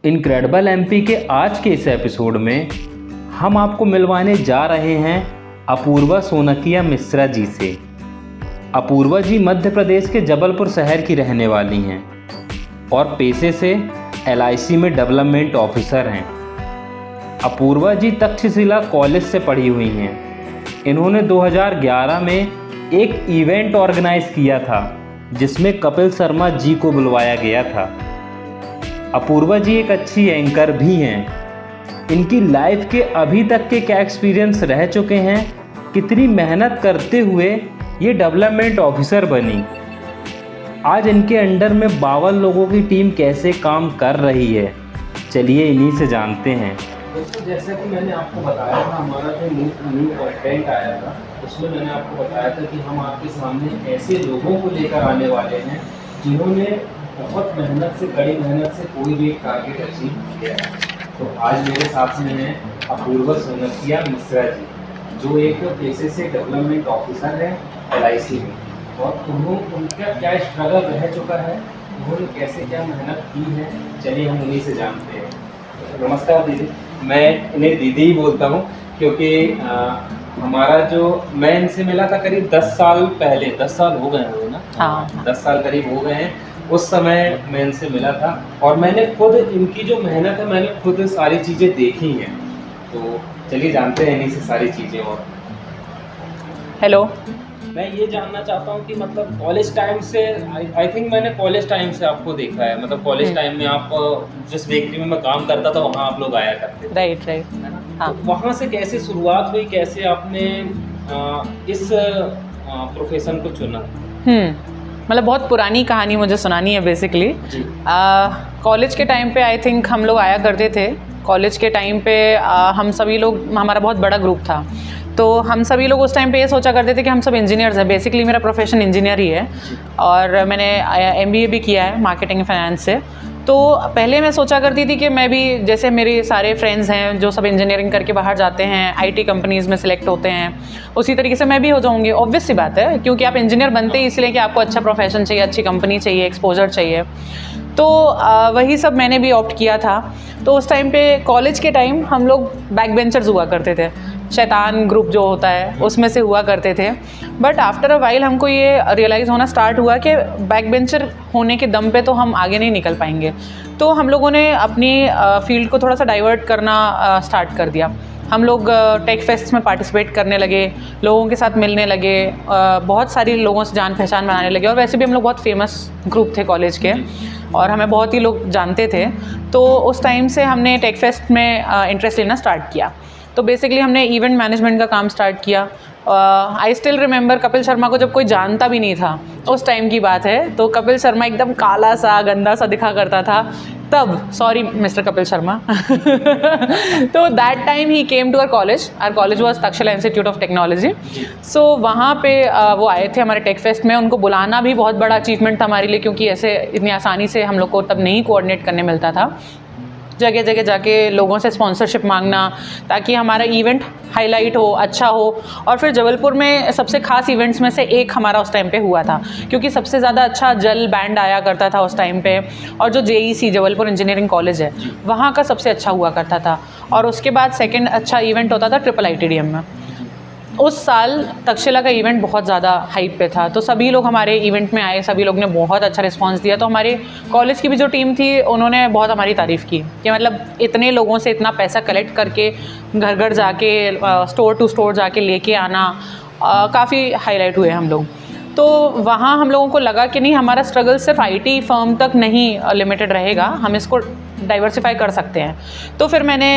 Incredible MP के आज के इस एपिसोड में हम आपको मिलवाने जा रहे हैं अपूर्वा सोनकिया मिश्रा जी से। अपूर्वा जी मध्य प्रदेश के जबलपुर शहर की रहने वाली हैं और पेशे से LIC में डेवलपमेंट ऑफिसर हैं। अपूर्वा जी तक्षशिला कॉलेज से पढ़ी हुई हैं। इन्होंने 2011 में एक इवेंट ऑर्गेनाइज किया था जिसमें कपिल शर्मा जी को बुलवाया गया था। अपूर्वा जी एक अच्छी एंकर भी हैं। इनकी लाइफ के अभी तक के क्या एक्सपीरियंस रह चुके हैं, कितनी मेहनत करते हुए ये डेवलपमेंट ऑफिसर बनी, आज इनके अंडर में 52 लोगों की टीम कैसे काम कर रही है, चलिए इन्हीं से जानते हैं। दोस्तों, जैसा कि मैंने आपको बताया था, हमारा जो न्यू कंटेंट आया था उसमें मैंने आपको बताया था कि हम आपके सामने ऐसे लोगों को लेकर आने वाले हैं जिन्होंने बहुत मेहनत से, कड़ी मेहनत से कोई भी एक टारगेट अचीव किया है। तो आज मेरे साथ में है अपूर्वा सोनकिया मिश्रा जी, जो एक पेशे से डेवलपमेंट ऑफिसर है LIC में, और उनका क्या स्ट्रगल रह चुका है, उन्होंने कैसे क्या मेहनत की है, चलिए हम उन्हीं से जानते हैं। नमस्कार दीदी। मैं इन्हें दीदी ही बोलता हूँ क्योंकि हमारा जो मैं इनसे मिला था करीब 10 साल पहले, 10 साल हो गए हैं ना? हाँ, 10 साल करीब हो गए हैं। उस समय मैं इनसे मिला था और मैंने खुद इनकी जो मेहनत है, मैंने खुद सारी चीज़ें देखी हैं। तो चलिए जानते हैं इन्हीं से सारी चीज़ें। और हेलो, मैं ये जानना चाहता हूँ कि मतलब कॉलेज टाइम से आई थिंक मैंने कॉलेज टाइम से आपको देखा है, मतलब कॉलेज टाइम में आप जिस बेकरी में मैं काम करता था वहाँ आप लोग आया करते थे। राइट है ना? हाँ। तो वहाँ से कैसे शुरुआत हुई, कैसे आपने इस प्रोफेशन को चुना? मतलब बहुत पुरानी कहानी मुझे सुनानी है बेसिकली। कॉलेज के टाइम पे आई थिंक हम लोग आया करते थे। कॉलेज के टाइम पे हम सभी लोग, हमारा बहुत बड़ा ग्रुप था, तो हम सभी लोग उस टाइम पे ये सोचा करते थे कि हम सब इंजीनियर्स हैं। बेसिकली मेरा प्रोफेशन इंजीनियर ही है और मैंने MBA भी किया है मार्केटिंग फाइनेंस से। तो पहले मैं सोचा करती थी कि मैं भी, जैसे मेरे सारे फ्रेंड्स हैं जो सब इंजीनियरिंग करके बाहर जाते हैं, IT कंपनीज़ में सिलेक्ट होते हैं, उसी तरीके से मैं भी हो जाऊँगी। ऑब्वियस सी बात है, क्योंकि आप इंजीनियर बनते ही इसलिए कि आपको अच्छा प्रोफेशन चाहिए, अच्छी कंपनी चाहिए, एक्सपोजर चाहिए। तो वही सब मैंने भी ऑप्ट किया था। तो उस टाइम पे कॉलेज के टाइम हम लोग बैक बेंचर्स हुआ करते थे, शैतान ग्रुप जो होता है उसमें से हुआ करते थे। बट आफ्टर अ वाइल हमको ये रियलाइज़ होना स्टार्ट हुआ कि बैक बेंचर होने के दम पे तो हम आगे नहीं निकल पाएंगे। तो हम लोगों ने अपनी फील्ड को थोड़ा सा डाइवर्ट करना स्टार्ट कर दिया। हम लोग टेक फेस्ट में पार्टिसिपेट करने लगे, लोगों के साथ मिलने लगे, बहुत सारी लोगों से जान पहचान बनाने लगे। और वैसे भी हम लोग बहुत फेमस ग्रुप थे कॉलेज के और हमें बहुत ही लोग जानते थे। तो उस टाइम से हमने टेक फेस्ट में इंटरेस्ट लेना स्टार्ट किया। तो बेसिकली हमने इवेंट मैनेजमेंट का काम स्टार्ट किया। I still remember Kapil Sharma को जब कोई जानता भी नहीं था, उस टाइम की बात है। तो कपिल शर्मा एकदम काला सा, गंदा सा दिखा करता था तब, सॉरी मिस्टर कपिल शर्मा। तो that time he came to our college was Takshashila institute of technology. So वहाँ पे वो आए थे हमारे टेक फेस्ट में। उनको बुलाना भी बहुत बड़ा अचीवमेंट था हमारे लिए, क्योंकि ऐसे इतनी आसानी से हम लोग को तब नहीं कोऑर्डिनेट करने मिलता था। जगह जगह जाके लोगों से स्पॉन्सरशिप मांगना ताकि हमारा इवेंट हाईलाइट हो, अच्छा हो। और फिर जबलपुर में सबसे खास इवेंट्स में से एक हमारा उस टाइम पे हुआ था, क्योंकि सबसे ज़्यादा अच्छा जल बैंड आया करता था उस टाइम पे। और जो JEC जबलपुर इंजीनियरिंग कॉलेज है, वहाँ का सबसे अच्छा हुआ करता था। और उसके बाद सेकेंड अच्छा इवेंट होता था IIITDM में। उस साल तक्षशिला का इवेंट बहुत ज़्यादा हाइप पे था, तो सभी लोग हमारे इवेंट में आए, सभी लोग ने बहुत अच्छा रिस्पांस दिया। तो हमारे कॉलेज की भी जो टीम थी उन्होंने बहुत हमारी तारीफ़ की कि मतलब इतने लोगों से इतना पैसा कलेक्ट करके घर घर जाके स्टोर टू स्टोर जाके लेके आना, काफ़ी हाईलाइट हुए हम लोग। तो वहाँ हम लोगों को लगा कि नहीं, हमारा स्ट्रगल सिर्फ IT फर्म तक नहीं लिमिटेड रहेगा, हम इसको डाइवर्सिफाई कर सकते हैं। तो फिर मैंने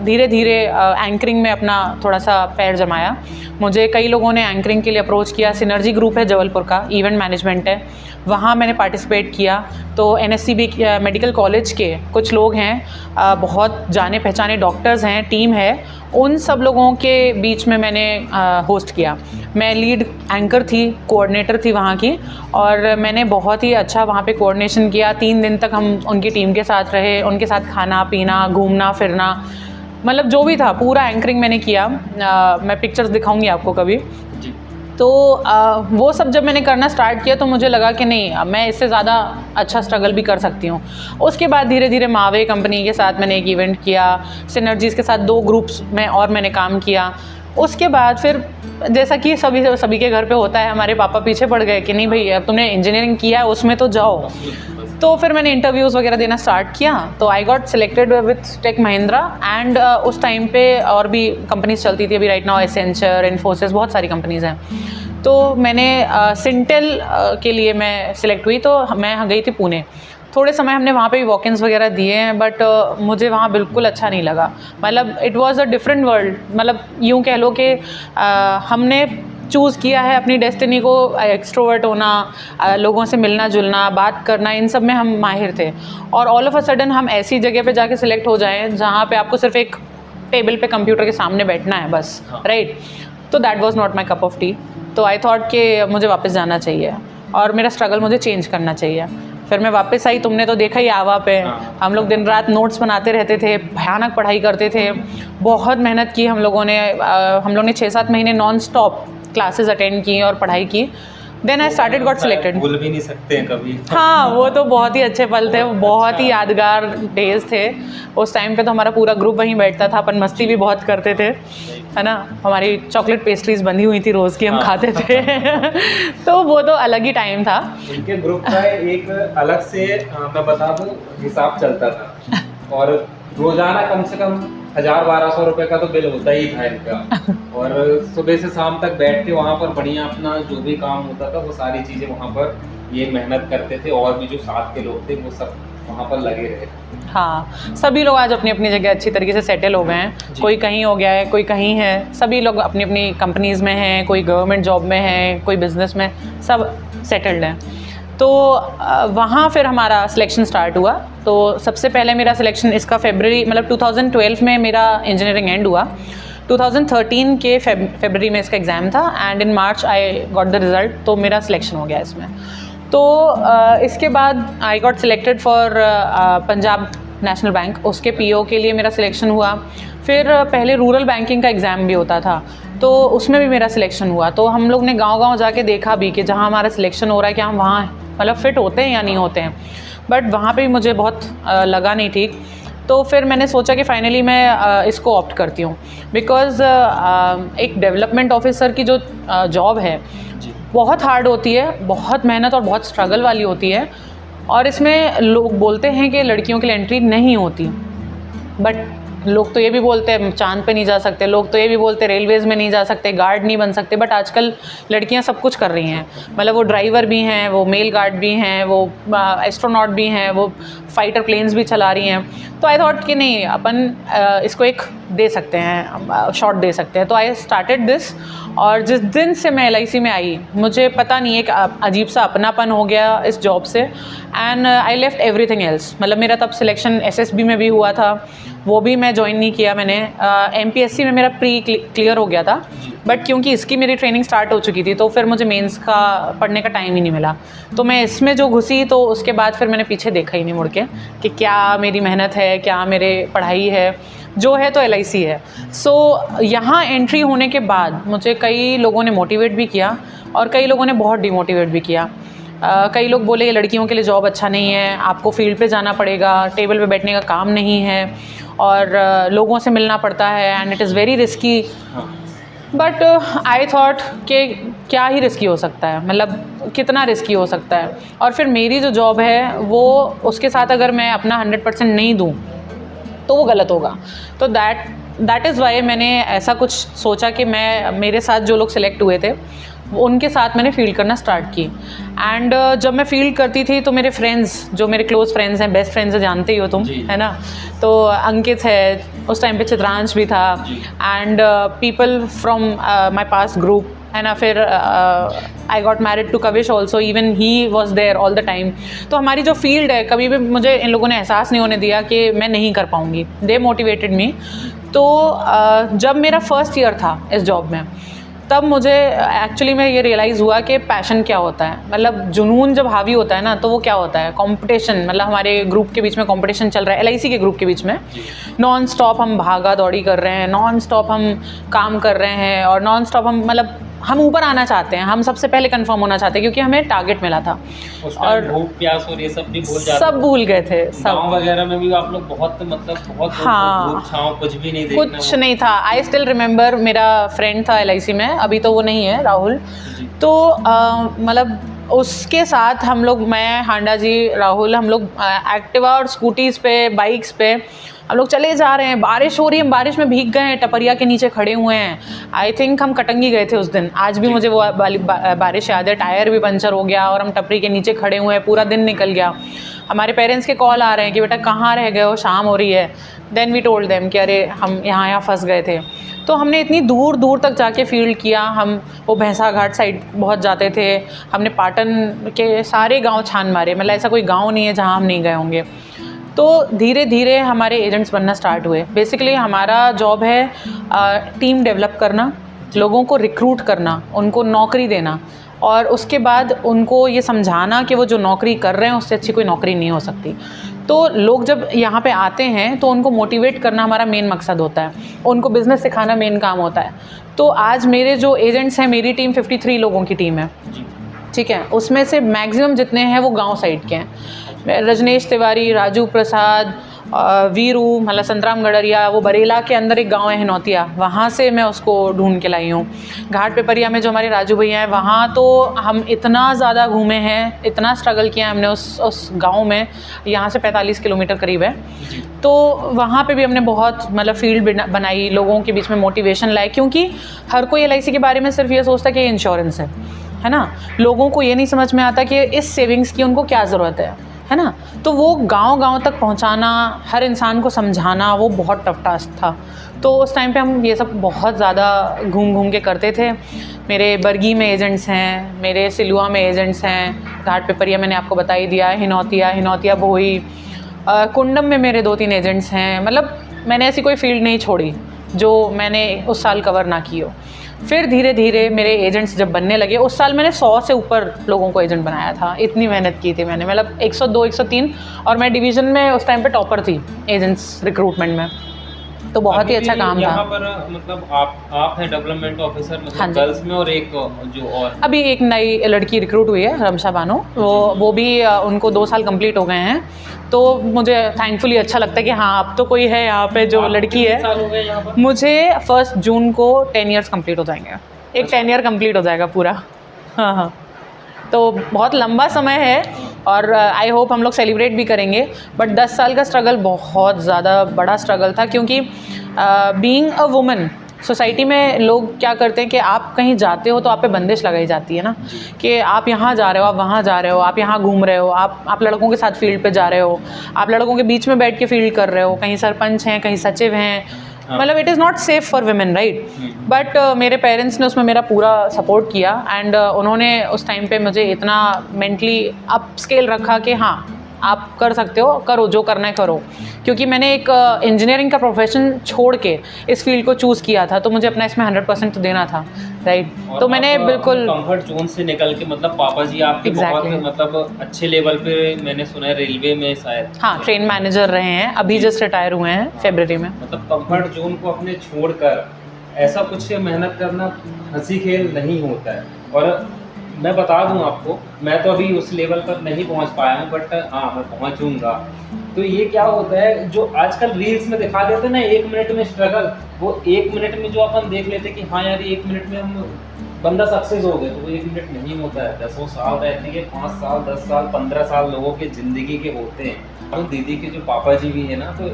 धीरे धीरे एंकरिंग में अपना थोड़ा सा पैर जमाया। मुझे कई लोगों ने एंकरिंग के लिए अप्रोच किया। सिनर्जी ग्रुप है जबलपुर का, इवेंट मैनेजमेंट है, वहाँ मैंने पार्टिसिपेट किया। तो NSCB मेडिकल कॉलेज के कुछ लोग हैं, बहुत जाने पहचाने डॉक्टर्स हैं, टीम है, उन सब लोगों के बीच में मैंने होस्ट किया। मैं लीड एंकर थी, कोऑर्डिनेटर थी वहाँ की, और मैंने बहुत ही अच्छा वहाँ पे कोऑर्डिनेशन किया। 3 दिन तक हम उनकी टीम के साथ रहे, उनके साथ खाना पीना, घूमना फिरना, मतलब जो भी था पूरा एंकरिंग मैंने किया। मैं पिक्चर्स दिखाऊंगी आपको कभी। तो वो सब जब मैंने करना स्टार्ट किया तो मुझे लगा कि नहीं, अब मैं इससे ज़्यादा अच्छा स्ट्रगल भी कर सकती हूँ। उसके बाद धीरे धीरे मावे कंपनी के साथ मैंने एक इवेंट किया, सिनर्जीज़ के साथ 2 ग्रुप्स में और मैंने काम किया। उसके बाद फिर जैसा कि सभी के घर पे होता है, हमारे पापा पीछे पड़ गए कि नहीं भाई अब तुमने इंजीनियरिंग किया है उसमें तो जाओ। तो फिर मैंने इंटरव्यूज़ वगैरह देना स्टार्ट किया, तो I got selected with Tech Mahindra and उस टाइम पे और भी कंपनीज चलती थी, अभी राइट नाउ एसेंचर, इन्फोसिस, बहुत सारी कंपनीज़ हैं। तो मैंने सिंटेल के लिए मैं सिलेक्ट हुई, तो मैं गई थी पुणे। थोड़े समय हमने वहाँ पे भी वॉक-इन्स वगैरह दिए हैं, बट मुझे वहाँ बिल्कुल अच्छा नहीं लगा। मतलब it was a different world. मतलब यूँ कह लो कि हमने चूज़ किया है अपनी डेस्टिनी को, एक्सट्रोवर्ट होना, लोगों से मिलना जुलना, बात करना, इन सब में हम माहिर थे, और ऑल ऑफ अ सडन हम ऐसी जगह पे जाके सिलेक्ट हो जाएं जहाँ पे आपको सिर्फ एक टेबल पे कंप्यूटर के सामने बैठना है बस, राइट। तो that was not my cup of T. तो आई थॉट कि मुझे वापस जाना चाहिए और मेरा स्ट्रगल मुझे चेंज करना चाहिए। फिर मैं वापस आई, तुमने तो देखा ही आवा पे हम लोग दिन रात नोट्स बनाते रहते थे, भयानक पढ़ाई करते थे, बहुत मेहनत की हम लोगों ने। हम लोग ने 6-7 महीने नॉन स्टॉप क्लासेस अटेंड की और पढ़ाई की। Then I started got selected. भूल भी नहीं सकते हैं कभी। हाँ, वो तो बहुत ही अच्छे पल थे, बहुत ही यादगार डेज थे। उस टाइम पे तो हमारा पूरा ग्रुप वहीं बैठता था, अपन मस्ती भी बहुत करते थे, है ना। हमारी चॉकलेट पेस्ट्रीज बंधी हुई थी रोज़ की, हम खाते थे। तो वो तो अलग ही टाइम था। उनके ग्रुप का एक अलग से मैं बता दूं हिसाब चलता था, और रोजाना कम से कम 1000-1200 रुपए का तो बिल होता ही था इनका। और सुबह से शाम तक बैठ के वहाँ पर बढ़िया अपना जो भी काम होता था वो सारी चीज़ें वहाँ पर ये मेहनत करते थे, और भी जो साथ के लोग थे वो सब वहाँ पर लगे रहे। हाँ, सभी लोग आज अपनी अपनी जगह अच्छी तरीके से सेटल हो गए हैं। कोई कहीं हो गया है, कोई कहीं है, सभी लोग अपनी अपनी कंपनीज़ में हैं, कोई गवर्नमेंट जॉब में है, कोई बिजनेस में, सब सेटल्ड हैं। तो वहाँ फिर हमारा सिलेक्शन स्टार्ट हुआ। तो सबसे पहले मेरा सिलेक्शन इसका फरवरी, मतलब 2012 में मेरा इंजीनियरिंग एंड हुआ। 2013 के फरवरी में इसका एग्ज़ाम था, and in March I got the result, तो मेरा सिलेक्शन हो गया इसमें। तो इसके बाद आई got selected for Punjab national bank, उसके पीओ के लिए मेरा सिलेक्शन हुआ। फिर पहले रूरल बैंकिंग का एग्ज़ाम भी होता था, तो उसमें भी मेरा सिलेक्शन हुआ। तो हम लोग ने गांव-गांव जाके देखा भी कि जहां हमारा सिलेक्शन हो रहा है कि हम वहाँ मतलब फ़िट होते हैं या नहीं होते हैं, बट वहाँ पे भी मुझे बहुत लगा नहीं ठीक। तो फिर मैंने सोचा कि फाइनली मैं इसको ऑप्ट करती हूँ, बिकॉज़ एक डेवलपमेंट ऑफिसर की जो जॉब है बहुत हार्ड होती है, बहुत मेहनत और बहुत स्ट्रगल वाली होती है, और इसमें लोग बोलते हैं कि लड़कियों के लिए एंट्री नहीं होती, बट लोग तो ये भी बोलते हैं चांद पे नहीं जा सकते, लोग तो ये भी बोलते हैं रेलवेज़ में नहीं जा सकते, गार्ड नहीं बन सकते, बट आजकल लड़कियां सब कुछ कर रही हैं। मतलब वो ड्राइवर भी हैं, वो मेल गार्ड भी हैं, वो एस्ट्रोनॉट भी हैं, वो फाइटर प्लेन्स भी चला रही हैं। तो आई थॉट कि नहीं, अपन इसको एक दे सकते हैं, शॉट दे सकते हैं। तो आई स्टार्टेड दिस, और जिस दिन से मैं LIC में आई, मुझे पता नहीं, एक अजीब सा अपनापन हो गया इस जॉब से, and I left everything else. मतलब मेरा तब सिलेक्शन SSB में भी हुआ था, वो भी मैं ज्वाइन नहीं किया मैंने। MPSC में मेरा प्री क्लियर हो गया था, बट क्योंकि इसकी मेरी ट्रेनिंग स्टार्ट हो चुकी थी, तो फिर मुझे मेंस का पढ़ने का टाइम ही नहीं मिला। तो मैं इसमें जो घुसी, तो उसके बाद फिर मैंने पीछे देखा ही नहीं मुड़ के कि क्या मेरी मेहनत है, क्या मेरे पढ़ाई है, जो है तो LIC है। सो यहाँ एंट्री होने के बाद मुझे कई लोगों ने मोटिवेट भी किया, और कई लोगों ने बहुत डिमोटिवेट भी किया। कई लोग बोले ये लड़कियों के लिए जॉब अच्छा नहीं है, आपको फील्ड पे जाना पड़ेगा, टेबल पे बैठने का काम नहीं है, और लोगों से मिलना पड़ता है, and it is very risky. But I thought कि क्या ही रिस्की हो सकता है, मतलब कितना रिस्की हो सकता है। और फिर मेरी जो जॉब है वो, उसके साथ अगर मैं अपना 100% नहीं दूँ तो वो गलत होगा। तो दैट इज़ वाई मैंने ऐसा कुछ सोचा कि मैं, मेरे साथ जो लोग सिलेक्ट हुए थे उनके साथ मैंने फील्ड करना स्टार्ट की। एंड जब मैं फील्ड करती थी तो मेरे फ्रेंड्स, जो मेरे क्लोज फ्रेंड्स हैं, बेस्ट फ्रेंड्स हैं, जानते ही हो तुम, है ना। तो अंकित है, उस टाइम पे चित्रांश भी था, and people from my past group, है ना। फिर I got married to Kavish also, even he was there all the time. तो हमारी जो फील्ड है, कभी भी मुझे इन लोगों ने एहसास नहीं होने दिया कि मैं नहीं कर पाऊँगी। दे मोटिवेटेड मी। तो जब मेरा फर्स्ट ईयर था इस जॉब में, तब मुझे एक्चुअली में ये रियलाइज़ हुआ कि पैशन क्या होता है। मतलब जुनून जब हावी होता है ना, तो वो क्या होता है, कंपटीशन। मतलब हमारे ग्रुप के बीच में कंपटीशन चल रहा है, LIC के ग्रुप के बीच में नॉन स्टॉप हम भागा दौड़ी कर रहे हैं, नॉन स्टॉप हम काम कर रहे हैं, और नॉन स्टॉप हम मतलब हम ऊपर आना चाहते हैं, हम सबसे पहले कंफर्म होना चाहते हैं क्योंकि हमें टारगेट मिला था। और भूख प्यास और ये सब भी भूल जाते, सब भूल गए थे। सब गाँव वगैरह में भी आप लोग बहुत मतलब बहुत हाँ, धूप छाँव कुछ भी नहीं देखना, कुछ नहीं था। आई स्टिल रिमेंबर, मेरा फ्रेंड था LIC में, अभी तो वो नहीं है, राहुल। तो मतलब उसके साथ हम लोग, मैं, हांडा जी, राहुल, हम लोग एक्टिवा और स्कूटीज़ पे, बाइक्स पे हम लोग चले जा रहे हैं। बारिश हो रही है, बारिश में भीग गए हैं, टपरिया के नीचे खड़े हुए हैं। आई थिंक हम कटंगी गए थे उस दिन, आज भी मुझे वो बारिश याद है। टायर भी पंचर हो गया और हम टपरी के नीचे खड़े हुए हैं, पूरा दिन निकल गया। हमारे पेरेंट्स के कॉल आ रहे हैं कि बेटा कहाँ रह गए हो, शाम हो रही है। देन वी टोल्ड देम कि अरे हम यहाँ फंस गए थे। तो हमने इतनी दूर दूर तक जाके फील्ड किया। हम वो भैंसा घाट साइड बहुत जाते थे, हमने पाटन के सारे गांव छान मारे, मतलब ऐसा कोई गांव नहीं है जहां हम नहीं गए होंगे। तो धीरे धीरे हमारे एजेंट्स बनना स्टार्ट हुए। बेसिकली हमारा जॉब है टीम डेवलप करना, लोगों को रिक्रूट करना, उनको नौकरी देना और उसके बाद उनको ये समझाना कि वो जो नौकरी कर रहे हैं उससे अच्छी कोई नौकरी नहीं हो सकती। तो लोग जब यहाँ पे आते हैं तो उनको मोटिवेट करना हमारा मेन मकसद होता है, उनको बिज़नेस सिखाना मेन काम होता है। तो आज मेरे जो एजेंट्स हैं, मेरी टीम 53 लोगों की टीम है, ठीक है। उसमें से मैक्सिमम जितने हैं वो गांव साइड के हैं। रजनेश तिवारी, राजू प्रसाद, वीरू, मतलब संतराम गडरिया, वो बरेला के अंदर एक गांव है हिनौतिया, वहाँ से मैं उसको ढूंढ के लाई हूँ। घाट पेपरिया में जो हमारे राजू भैया हैं, वहाँ तो हम इतना ज़्यादा घूमे हैं, इतना स्ट्रगल किया हमने उस गांव में। यहाँ से 45 किलोमीटर करीब है। तो वहाँ पे भी हमने बहुत मतलब फील्ड बनाई, लोगों के बीच में मोटिवेशन लाए, क्योंकि हर कोई LIC के बारे में सिर्फ ये सोचता है कि इंश्योरेंस है ना। लोगों को ये नहीं समझ में आता कि इस सेविंग्स की उनको क्या ज़रूरत है ना। तो वो गांव-गांव तक पहुंचाना, हर इंसान को समझाना, वो बहुत टफ टास्क था। तो उस टाइम पे हम ये सब बहुत ज़्यादा घूम के करते थे। मेरे बरगी में एजेंट्स हैं, मेरे सिलुआ में एजेंट्स हैं, घाट पेपरिया मैंने आपको बता ही दिया, हिनौतिया भोई, कुंडम में मेरे 2-3 एजेंट्स हैं। मतलब मैंने ऐसी कोई फील्ड नहीं छोड़ी जो मैंने उस साल कवर ना की हो। फिर धीरे धीरे मेरे एजेंट्स जब बनने लगे, उस साल मैंने 100 से ऊपर लोगों को एजेंट बनाया था। इतनी मेहनत की थी मैंने, मतलब 102, 103, और मैं डिवीज़न में उस टाइम पे टॉपर थी एजेंट्स रिक्रूटमेंट में। तो बहुत ही अच्छा काम था। यहाँ पर मतलब आप हैं डेवलपमेंट ऑफिसर, मतलब हाँ जी। गर्ल्स में, और एक जो और अभी एक नई लड़की रिक्रूट हुई है, रमशा बानो, वो भी उनको 2 साल कंप्लीट हो गए हैं। तो मुझे थैंकफुली अच्छा लगता है कि हाँ अब तो कोई है यहाँ पे जो लड़की है। साल हो गए यहाँ पर? मुझे 1 जून को 10 ईयर्स कंप्लीट हो जाएंगे, एक 10 ईयर कंप्लीट हो जाएगा पूरा। हाँ, तो बहुत लंबा समय है और आई होप हम लोग सेलिब्रेट भी करेंगे। बट 10 साल का स्ट्रगल बहुत ज़्यादा बड़ा स्ट्रगल था, क्योंकि बीइंग अ वुमन, सोसाइटी में लोग क्या करते हैं कि आप कहीं जाते हो तो आप पे बंदिश लगाई जाती है ना, कि आप यहाँ जा रहे हो, आप वहाँ जा रहे हो, आप यहाँ घूम रहे हो, आप लड़कों के साथ फील्ड पे जा रहे हो, आप लड़कों के बीच में बैठ के फील्ड कर रहे हो, कहीं सरपंच हैं, कहीं सचिव हैं, मतलब it is not safe for women, right. But मेरे पेरेंट्स ने उसमें मेरा पूरा सपोर्ट किया एंड उन्होंने उस टाइम पे मुझे इतना मेंटली अप स्केल रखा कि हाँ आप कर सकते हो, करो जो करना है करो। क्योंकि मैंने एक इंजीनियरिंग का प्रोफेशन छोड़ के इस फील्ड को चूज़ किया था, तो मुझे अपना इसमें 100% तो देना था, राइट। तो मैंने बिल्कुल कंफर्ट जोन से निकल के, मतलब पापा जी आपके बहुत मतलब अच्छे लेवल पे, मैंने सुना है रेलवे में शायद, हाँ, ट्रेन मैनेजर रहे हैं, अभी जस्ट रिटायर हुए हैं फरवरी में। मतलब कंफर्ट जोन को अपने छोड़कर ऐसा कुछ मेहनत करना हंसी खेल नहीं होता है। और मैं बता दूं आपको, मैं तो अभी उस लेवल पर नहीं पहुंच पाया हूं, बट हाँ मैं पहुंचूंगा। तो ये क्या होता है, जो आजकल रील्स में दिखा देते हैं ना 1 मिनट में स्ट्रगल, वो 1 मिनट में जो अपन देख लेते हैं कि हाँ यार 1 मिनट में हम बंदा सक्सेस हो गए, तो वो 1 मिनट नहीं होता है। 10 साल रहते हैं, 5 साल, 10 साल, 15 साल लोगों के ज़िंदगी के होते हैं। तो दीदी के जो पापा जी भी हैं ना, तो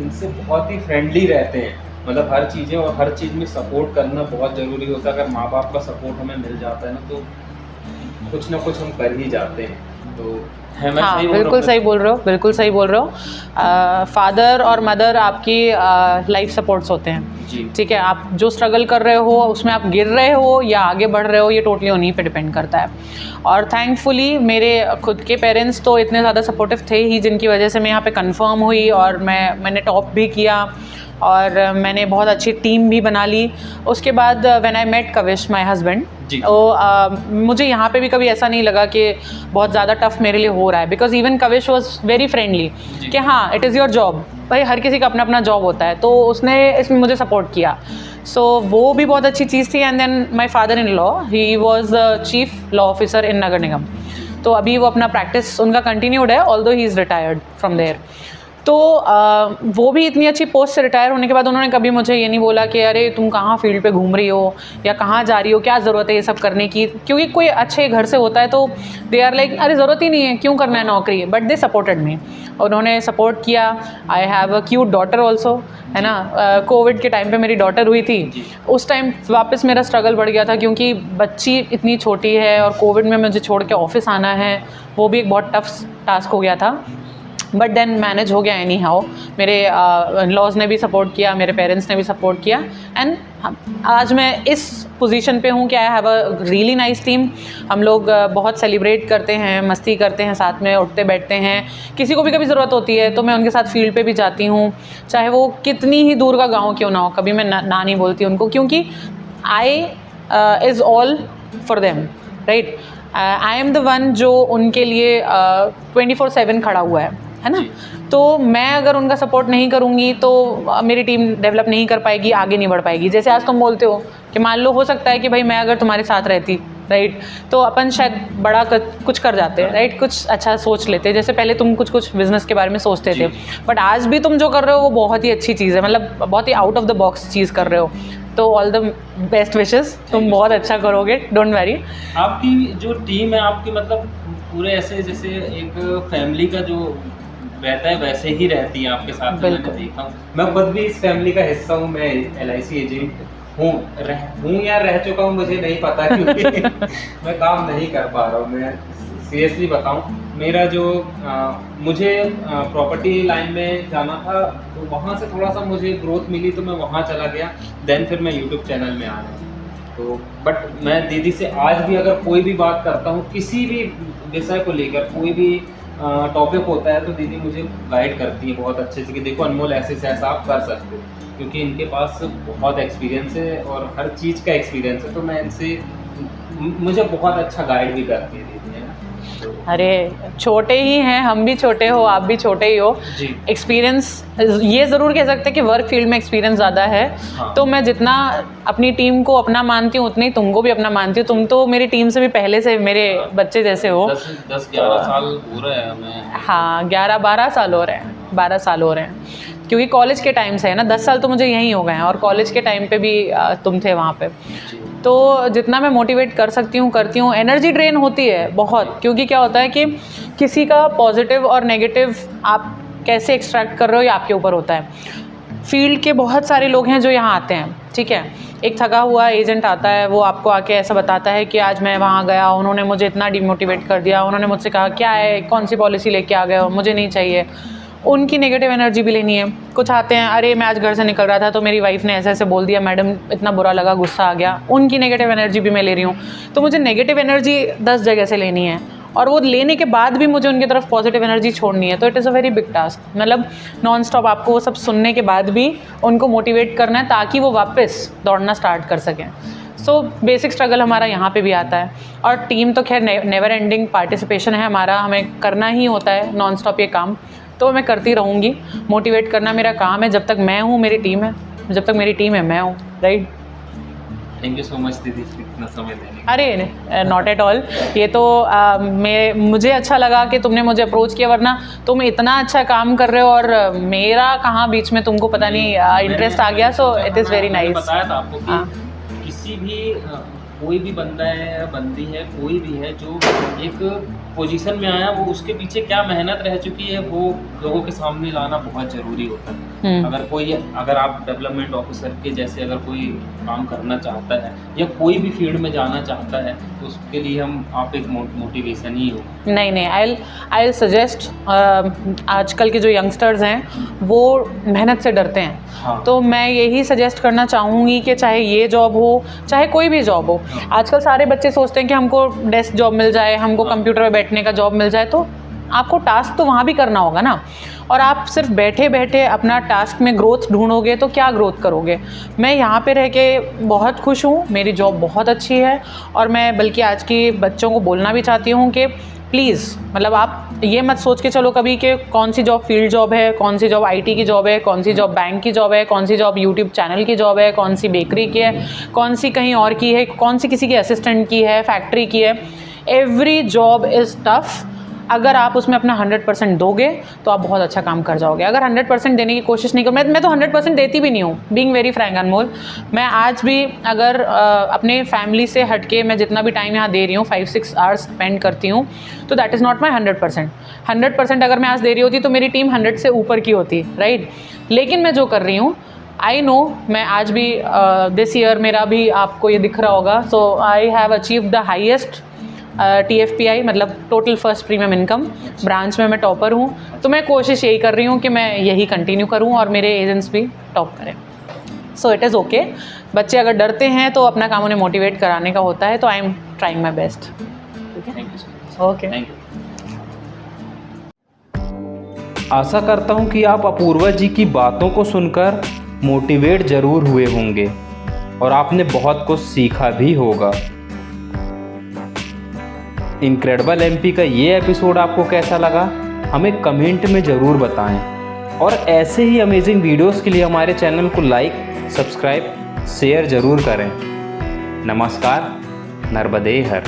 इनसे बहुत ही फ्रेंडली रहते हैं, मतलब हर चीज़ें और हर चीज़ में सपोर्ट करना बहुत ज़रूरी होता है। अगर माँ बाप का सपोर्ट हमें मिल जाता है ना, तो कुछ ना कुछ हम कर ही जाते हैं। तो हाँ, बिल्कुल सही बोल रहे हो, बिल्कुल सही बोल रहे हो। फादर और मदर आपकी लाइफ सपोर्ट्स होते हैं जी, ठीक है। आप जो स्ट्रगल कर रहे हो उसमें आप गिर रहे हो या आगे बढ़ रहे हो, ये टोटली उन्हीं पे डिपेंड करता है। और थैंकफुली मेरे खुद के पेरेंट्स तो इतने ज़्यादा सपोर्टिव थे ही, जिनकी वजह से मैं यहाँ पे कंफर्म हुई और मैंने टॉप भी किया। और मैंने बहुत अच्छी टीम भी बना ली। उसके बाद when I met Kavish my husband, मुझे यहाँ पे भी कभी ऐसा नहीं लगा कि बहुत ज़्यादा टफ मेरे लिए हो रहा है, because even Kavish was very friendly कि हाँ इट इज़ योर जॉब, भाई हर किसी का अपना अपना जॉब होता है, तो उसने इसमें मुझे सपोर्ट किया। सो वो भी बहुत अच्छी चीज़ थी। And then my father in law, he was chief law officer in नगर निगम, तो अभी वो अपना प्रैक्टिस उनका कंटिन्यूड है, although he is retired from there. तो वो भी इतनी अच्छी पोस्ट से रिटायर होने के बाद उन्होंने कभी मुझे ये नहीं बोला कि अरे तुम कहाँ फील्ड पे घूम रही हो या कहाँ जा रही हो, क्या ज़रूरत है ये सब करने की, क्योंकि कोई अच्छे घर से होता है तो दे आर लाइक अरे ज़रूरत ही नहीं है, क्यों करना है नौकरी, बट दे सपोर्टेड मी, उन्होंने सपोर्ट किया। I have a cute daughter also, है ना। कोविड के टाइम पे मेरी डॉटर हुई थी, उस टाइम वापस मेरा स्ट्रगल बढ़ गया था क्योंकि बच्ची इतनी छोटी है और कोविड में मुझे छोड़ के ऑफिस आना है, वो भी एक बहुत टफ टास्क हो गया था, बट देन मैनेज हो गया एनी हाउ। मेरे इन-लॉज़ ने भी सपोर्ट किया, मेरे पेरेंट्स ने भी सपोर्ट किया, एंड आज मैं इस पोजीशन पे हूँ कि I have a really nice team. हम लोग बहुत सेलिब्रेट करते हैं, मस्ती करते हैं, साथ में उठते बैठते हैं, किसी को भी कभी ज़रूरत होती है तो मैं उनके साथ फील्ड पे भी जाती हूँ, चाहे वो कितनी ही दूर का गाँव क्यों ना हो, कभी मैं ना नहीं बोलती उनको, क्योंकि I is all for them, right. I am the one जो उनके लिए 24/7 खड़ा हुआ है ना। तो मैं अगर उनका सपोर्ट नहीं करूँगी तो मेरी टीम डेवलप नहीं कर पाएगी, आगे नहीं बढ़ पाएगी। जैसे आज तुम बोलते हो कि मान लो हो सकता है कि भाई मैं अगर तुम्हारे साथ रहती, राइट, तो अपन शायद बड़ा कुछ कर जाते हैं, राइट, कुछ अच्छा सोच लेते। जैसे पहले तुम कुछ बिजनेस के बारे में सोचते थे, बट आज भी तुम जो कर रहे हो वो बहुत ही अच्छी चीज़ है, मतलब बहुत ही आउट ऑफ द बॉक्स चीज़ कर रहे हो। तो ऑल द बेस्ट विशेस, तुम बहुत अच्छा करोगे, डोंट वरी। आपकी जो टीम है आपकी, मतलब पूरे ऐसे जैसे एक फैमिली का जो रहता है वैसे ही रहती है आपके साथ, मैंने देखा हूँ। मैं खुद भी इस फैमिली का हिस्सा हूँ, मैं LIC एजेंट हूँ या रह चुका हूँ मुझे नहीं पता, क्योंकि मैं काम नहीं कर पा रहा हूँ। मैं सीरियसली बताऊँ, मेरा जो मुझे प्रॉपर्टी लाइन में जाना था तो वहाँ से थोड़ा सा मुझे ग्रोथ मिली तो मैं वहाँ चला गया, देन फिर मैं यूट्यूब चैनल में आ गया। तो बट मैं दीदी से आज भी अगर कोई भी बात करता हूँ, किसी भी विषय को लेकर कोई भी टॉपिक होता है, तो दीदी मुझे गाइड करती है बहुत अच्छे से कि देखो अनमोल ऐसे ऐसा आप कर सकते हो, क्योंकि इनके पास बहुत एक्सपीरियंस है और हर चीज़ का एक्सपीरियंस है। तो मैं इनसे मुझे बहुत अच्छा गाइड भी करती है दीदी, है ना। अरे छोटे ही हैं, हम भी छोटे हो, आप भी छोटे ही हो। एक्सपीरियंस ये ज़रूर कह सकते हैं कि वर्क फील्ड में एक्सपीरियंस ज़्यादा है। हाँ। तो मैं जितना अपनी टीम को अपना मानती हूँ उतनी तुमको भी अपना मानती हूँ। तुम तो मेरी टीम से भी पहले से मेरे बच्चे जैसे हो। 10-11 साल हो रहे हैं हमें। हाँ 11-12 साल हो रहे हैं, 12 साल हो रहे हैं, क्योंकि कॉलेज के टाइम से है ना। 10 साल तो मुझे यहीं हो गए हैं और कॉलेज के टाइम पे भी तुम थे वहाँ पे। तो जितना मैं मोटिवेट कर सकती हूँ करती हूँ। एनर्जी ड्रेन होती है बहुत, क्योंकि क्या होता है कि किसी का पॉजिटिव और नेगेटिव आप कैसे एक्सट्रैक्ट कर रहे हो ये आपके ऊपर होता है। फील्ड के बहुत सारे लोग हैं जो यहाँ आते हैं, ठीक है। एक थका हुआ एजेंट आता है, वो आपको आके ऐसा बताता है कि आज मैं वहाँ गया, उन्होंने मुझे इतना डिमोटिवेट कर दिया, उन्होंने मुझसे कहा क्या है, कौन सी पॉलिसी लेके आ गए हो, मुझे नहीं चाहिए। उनकी नेगेटिव एनर्जी भी लेनी है। कुछ आते हैं, अरे मैं आज घर से निकल रहा था तो मेरी वाइफ ने ऐसे ऐसे बोल दिया, मैडम इतना बुरा लगा, गुस्सा आ गया। उनकी नेगेटिव एनर्जी भी मैं ले रही हूँ। तो मुझे नेगेटिव एनर्जी 10 जगह से लेनी है और वो लेने के बाद भी मुझे उनकी तरफ पॉजिटिव एनर्जी छोड़नी है। तो it is a very big task. मतलब नॉन स्टॉप आपको वो सब सुनने के बाद भी उनको मोटिवेट करना है ताकि वो वापस दौड़ना स्टार्ट कर सकें। सो बेसिक स्ट्रगल हमारा यहाँ पे भी आता है। और टीम तो खैर नेवर एंडिंग पार्टिसिपेशन है हमारा, हमें करना ही होता है नॉन स्टॉप ये काम, तो मैं करती रहूँगी। मोटिवेट करना मेरा काम है। जब तक मैं हूँ मेरी टीम है, जब तक मेरी टीम है मैं हूँ, right. Thank you so much दीदी इतना समय देने। अरे नॉट एट ऑल। ये तो मुझे अच्छा लगा कि तुमने मुझे अप्रोच किया, वरना तुम इतना अच्छा काम कर रहे हो और मेरा कहाँ बीच में तुमको पता नहीं इंटरेस्ट आ गया। So it is very nice. बताया था आपको कि किसी भी कोई भी बंदा है या बंदी है, कोई भी है जो एक पोजीशन में आया, वो उसके पीछे क्या मेहनत रह चुकी है वो लोगों के सामने लाना बहुत ज़रूरी होता है। अगर आप डेवलपमेंट ऑफिसर के जैसे अगर कोई काम करना चाहता है या कोई भी फील्ड में जाना चाहता है तो उसके लिए आप एक मोटिवेशन ही हो। नहीं, आई सजेस्ट, आजकल के जो यंगस्टर्स हैं वो मेहनत से डरते हैं। हाँ। तो मैं यही सजेस्ट करना चाहूँगी कि चाहे ये जॉब हो चाहे कोई भी जॉब हो। आजकल सारे बच्चे सोचते हैं कि हमको डेस्क जॉब मिल जाए, हमको कंप्यूटर पे बैठने का जॉब मिल जाए। तो आपको टास्क तो वहाँ भी करना होगा ना। और आप सिर्फ बैठे बैठे अपना टास्क में ग्रोथ ढूंढोगे तो क्या ग्रोथ करोगे। मैं यहाँ पे रह के बहुत खुश हूँ, मेरी जॉब बहुत अच्छी है, और मैं बल्कि आज की बच्चों को बोलना भी चाहती हूँ कि प्लीज़ मतलब आप ये मत सोच के चलो कभी कि कौन सी जॉब फील्ड जॉब है, कौन सी जॉब आईटी की जॉब है, कौन सी जॉब बैंक की जॉब है, कौन सी जॉब यूट्यूब चैनल की जॉब है, कौन सी बेकरी की है, कौन सी कहीं और की है, कौन सी किसी की असिस्टेंट की है, फैक्ट्री की है। Every job is tough. अगर आप उसमें अपना 100% दोगे तो आप बहुत अच्छा काम कर जाओगे। अगर 100% देने की कोशिश नहीं करो, मैं तो 100% देती भी नहीं हूँ, बीइंग वेरी फ्रैंक अनमोल। मैं आज भी अगर अपने फैमिली से हटके मैं जितना भी टाइम यहाँ दे रही हूँ 5-6 आवर्स स्पेंड करती हूँ, तो दैट इज़ नॉट माई 100%। 100% अगर मैं आज दे रही होती तो मेरी टीम 100 से ऊपर की होती, राइट। लेकिन मैं जो कर रही हूँ आई नो, मैं आज भी दिस ईयर मेरा भी आपको ये दिख रहा होगा, so I have achieve the highest TFPI मतलब total first premium income branch में मैं टॉपर हूँ। तो मैं कोशिश यही कर रही हूँ कि मैं यही कंटिन्यू करूँ और मेरे एजेंट्स भी टॉप करें। So it is okay. बच्चे अगर डरते हैं तो अपना काम उन्हें मोटिवेट कराने का होता है, तो I am trying my best. Okay, thank you. आशा करता हूँ कि आप अपूर्वा जी की बातों को सुनकर मोटिवेट ज़रूर हुए होंगे और आपने बहुत कुछ सीखा भी होगा। इनक्रेडिबल MP का ये एपिसोड आपको कैसा लगा हमें कमेंट में ज़रूर बताएं, और ऐसे ही अमेजिंग वीडियोस के लिए हमारे चैनल को लाइक, सब्सक्राइब, शेयर ज़रूर करें। नमस्कार, नर्मदे हर।